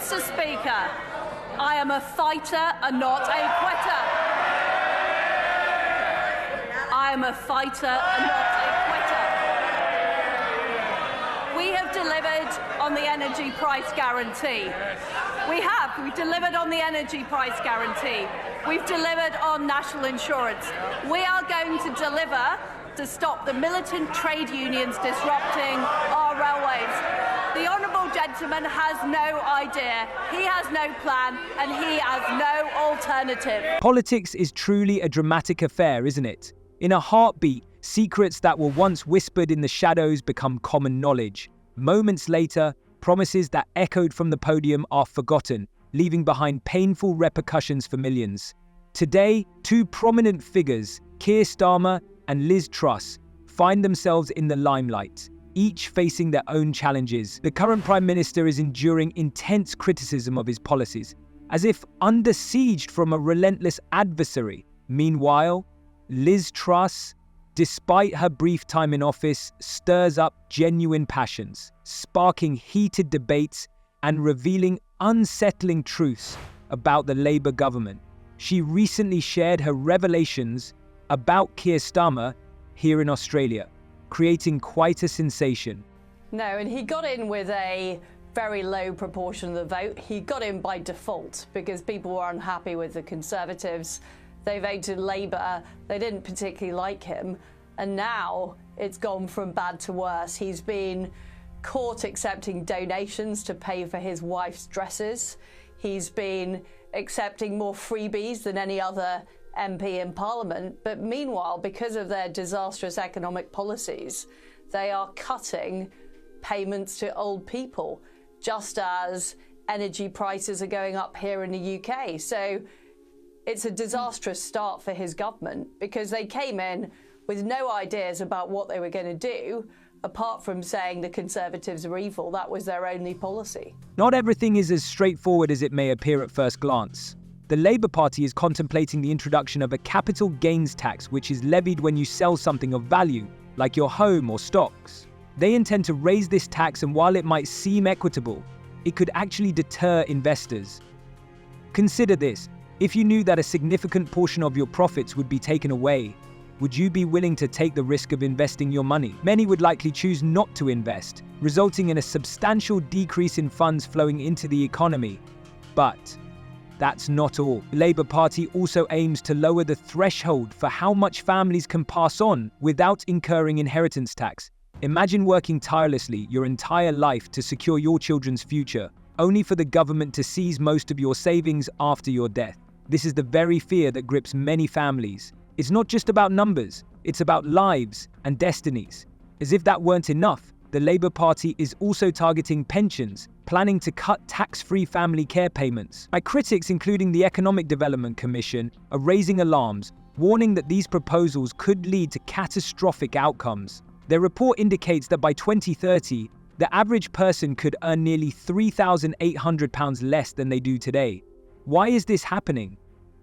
Mr. Speaker, I am a fighter and not a quitter. I am a fighter and not a quitter. We have delivered on the energy price guarantee. We've delivered on the energy price guarantee. We've delivered on national insurance. We are going to deliver to stop the militant trade unions disrupting our railways. The honourable gentleman has no idea, he has no plan, and he has no alternative. Politics is truly a dramatic affair, isn't it? In a heartbeat, secrets that were once whispered in the shadows become common knowledge. Moments later, promises that echoed from the podium are forgotten, leaving behind painful repercussions for millions. Today, two prominent figures, Keir Starmer and Liz Truss, find themselves in the limelight, each facing their own challenges. The current Prime Minister is enduring intense criticism of his policies, as if under siege from a relentless adversary. Meanwhile, Liz Truss, despite her brief time in office, stirs up genuine passions, sparking heated debates and revealing unsettling truths about the Labour government. She recently shared her revelations about Keir Starmer here in Australia, creating quite a sensation. No, and he got in with a very low proportion of the vote. He got in by default because people were unhappy with the Conservatives. They voted Labour, they didn't particularly like him, and now it's gone from bad to worse. He's been caught accepting donations to pay for his wife's dresses. He's been accepting more freebies than any other MP in Parliament, but meanwhile, because of their disastrous economic policies, they are cutting payments to old people, just as energy prices are going up here in the UK. So it's a disastrous start for his government because they came in with no ideas about what they were going to do, apart from saying the Conservatives are evil. That was their only policy. Not everything is as straightforward as it may appear at first glance. The Labour Party is contemplating the introduction of a capital gains tax, which is levied when you sell something of value, like your home or stocks. They intend to raise this tax, and while it might seem equitable, it could actually deter investors. Consider this: if you knew that a significant portion of your profits would be taken away, would you be willing to take the risk of investing your money? Many would likely choose not to invest, resulting in a substantial decrease in funds flowing into the economy. But that's not all. The Labour Party also aims to lower the threshold for how much families can pass on without incurring inheritance tax. Imagine working tirelessly your entire life to secure your children's future, only for the government to seize most of your savings after your death. This is the very fear that grips many families. It's not just about numbers, it's about lives and destinies. As if that weren't enough, the Labour Party is also targeting pensions, planning to cut tax-free family care payments. My critics, including the Economic Development Commission, are raising alarms, warning that these proposals could lead to catastrophic outcomes. Their report indicates that by 2030, the average person could earn nearly £3,800 less than they do today. Why is this happening?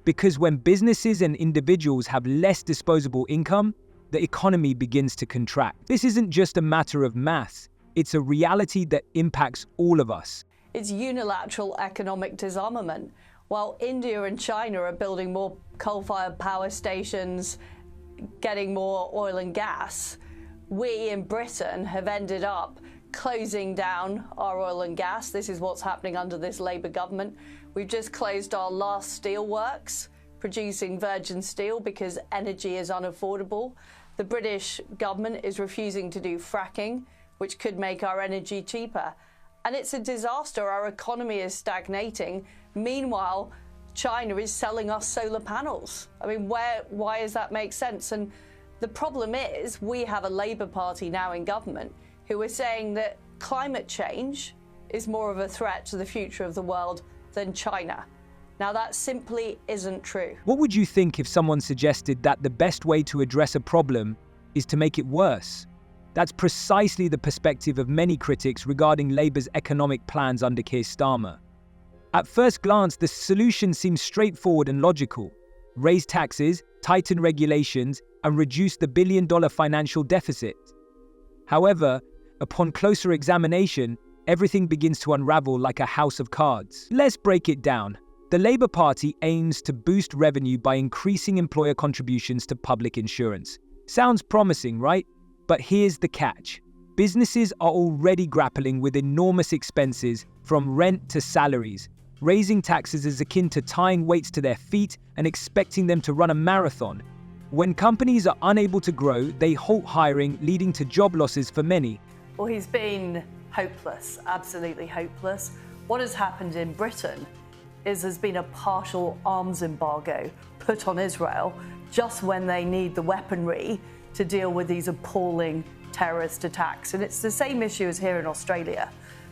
Because when businesses and individuals have less disposable income, the economy begins to contract. This isn't just a matter of maths, it's a reality that impacts all of us. It's unilateral economic disarmament. While India and China are building more coal-fired power stations, getting more oil and gas, we in Britain have ended up closing down our oil and gas. This is what's happening under this Labour government. We've just closed our last steelworks, producing virgin steel because energy is unaffordable. The British government is refusing to do fracking, which could make our energy cheaper. And it's a disaster. Our economy is stagnating. Meanwhile, China is selling us solar panels. I mean, why does that make sense? And the problem is we have a Labour Party now in government who are saying that climate change is more of a threat to the future of the world than China. Now, that simply isn't true. What would you think if someone suggested that the best way to address a problem is to make it worse? That's precisely the perspective of many critics regarding Labour's economic plans under Keir Starmer. At first glance, the solution seems straightforward and logical. Raise taxes, tighten regulations, and reduce the billion-dollar financial deficit. However, upon closer examination, everything begins to unravel like a house of cards. Let's break it down. The Labour Party aims to boost revenue by increasing employer contributions to public insurance. Sounds promising, right? But here's the catch. Businesses are already grappling with enormous expenses, from rent to salaries. Raising taxes is akin to tying weights to their feet and expecting them to run a marathon. When companies are unable to grow, they halt hiring, leading to job losses for many. Well, he's been hopeless, absolutely hopeless. What has happened in Britain is there's been a partial arms embargo put on Israel just when they need the weaponry to deal with these appalling terrorist attacks. And it's the same issue as here in Australia.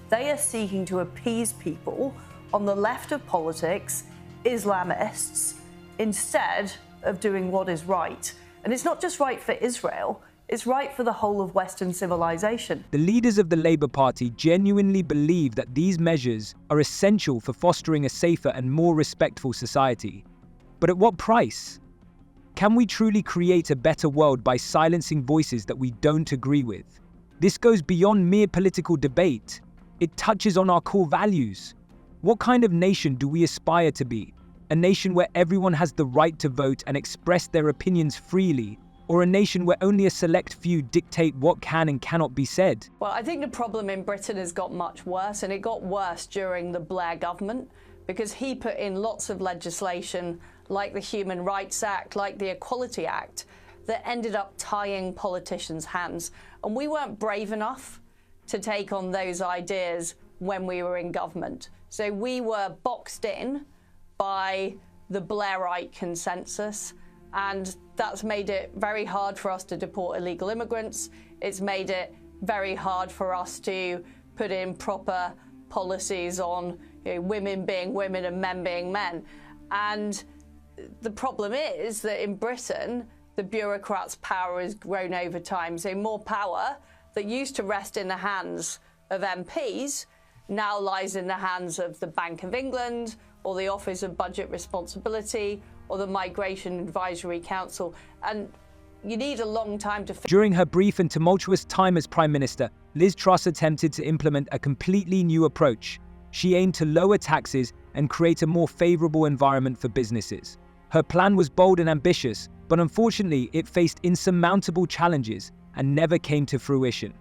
They are seeking to appease people on the left of politics, Islamists, instead of doing what is right. And it's not just right for Israel, it's right for the whole of Western civilization. The leaders of the Labour Party genuinely believe that these measures are essential for fostering a safer and more respectful society. But at what price? Can we truly create a better world by silencing voices that we don't agree with? This goes beyond mere political debate. It touches on our core values. What kind of nation do we aspire to be? A nation where everyone has the right to vote and express their opinions freely, or a nation where only a select few dictate what can and cannot be said? Well, I think the problem in Britain has got much worse, and it got worse during the Blair government because he put in lots of legislation like the Human Rights Act, like the Equality Act, that ended up tying politicians' hands. And we weren't brave enough to take on those ideas when we were in government. So we were boxed in by the Blairite consensus, and that's made it very hard for us to deport illegal immigrants. It's made it very hard for us to put in proper policies on women being women and men being men. And the problem is that in Britain, the bureaucrats' power has grown over time. So more power that used to rest in the hands of MPs now lies in the hands of the Bank of England or the Office of Budget Responsibility or the Migration Advisory Council. And you need a long time to... During her brief and tumultuous time as Prime Minister, Liz Truss attempted to implement a completely new approach. She aimed to lower taxes and create a more favourable environment for businesses. Her plan was bold and ambitious, but unfortunately it faced insurmountable challenges and never came to fruition.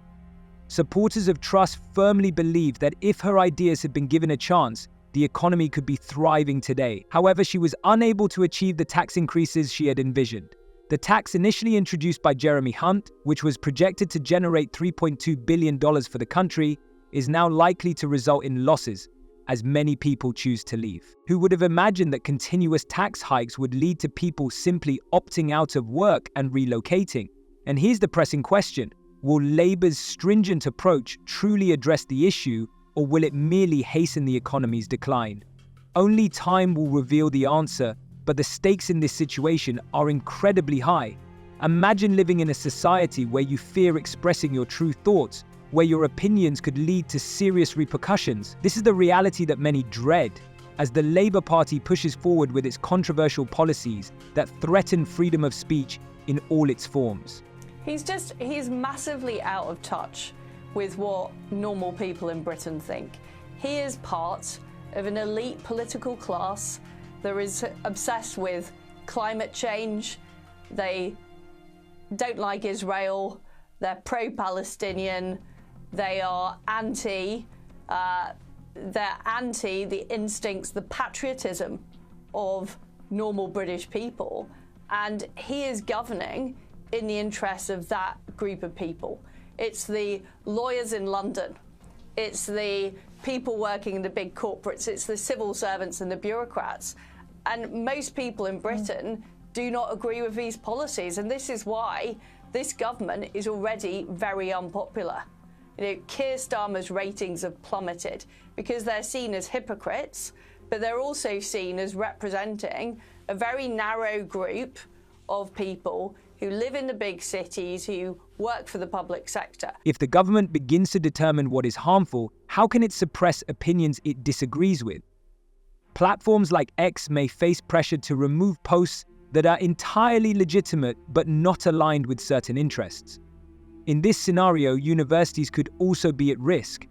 Supporters of Truss firmly believed that if her ideas had been given a chance, the economy could be thriving today. However, she was unable to achieve the tax increases she had envisioned. The tax initially introduced by Jeremy Hunt, which was projected to generate $3.2 billion for the country, is now likely to result in losses, as many people choose to leave. Who would have imagined that continuous tax hikes would lead to people simply opting out of work and relocating? And here's the pressing question. Will Labour's stringent approach truly address the issue, or will it merely hasten the economy's decline? Only time will reveal the answer, but the stakes in this situation are incredibly high. Imagine living in a society where you fear expressing your true thoughts, where your opinions could lead to serious repercussions. This is the reality that many dread, as the Labour Party pushes forward with its controversial policies that threaten freedom of speech in all its forms. He's massively out of touch with what normal people in Britain think. He is part of an elite political class that is obsessed with climate change. They don't like Israel. They're pro-Palestinian. They are anti the instincts, the patriotism of normal British people. And he is governing in the interests of that group of people. It's the lawyers in London. It's the people working in the big corporates. It's the civil servants and the bureaucrats. And most people in Britain do not agree with these policies. And this is why this government is already very unpopular. Keir Starmer's ratings have plummeted because they're seen as hypocrites, but they're also seen as representing a very narrow group of people who live in the big cities, who work for the public sector. If the government begins to determine what is harmful, how can it suppress opinions it disagrees with? Platforms like X may face pressure to remove posts that are entirely legitimate but not aligned with certain interests. In this scenario, universities could also be at risk.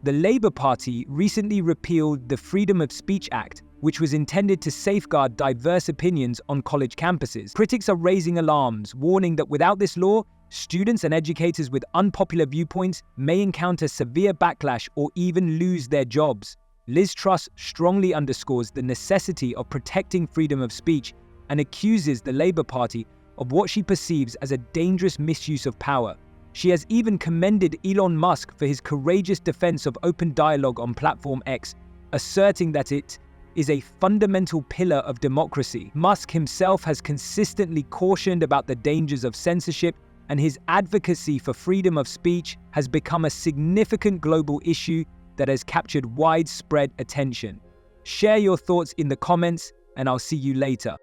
The Labour Party recently repealed the Freedom of Speech Act, which was intended to safeguard diverse opinions on college campuses. Critics are raising alarms, warning that without this law, students and educators with unpopular viewpoints may encounter severe backlash or even lose their jobs. Liz Truss strongly underscores the necessity of protecting freedom of speech and accuses the Labour Party of what she perceives as a dangerous misuse of power. She has even commended Elon Musk for his courageous defense of open dialogue on Platform X, asserting that it is a fundamental pillar of democracy. Musk himself has consistently cautioned about the dangers of censorship, and his advocacy for freedom of speech has become a significant global issue that has captured widespread attention. Share your thoughts in the comments, and I'll see you later.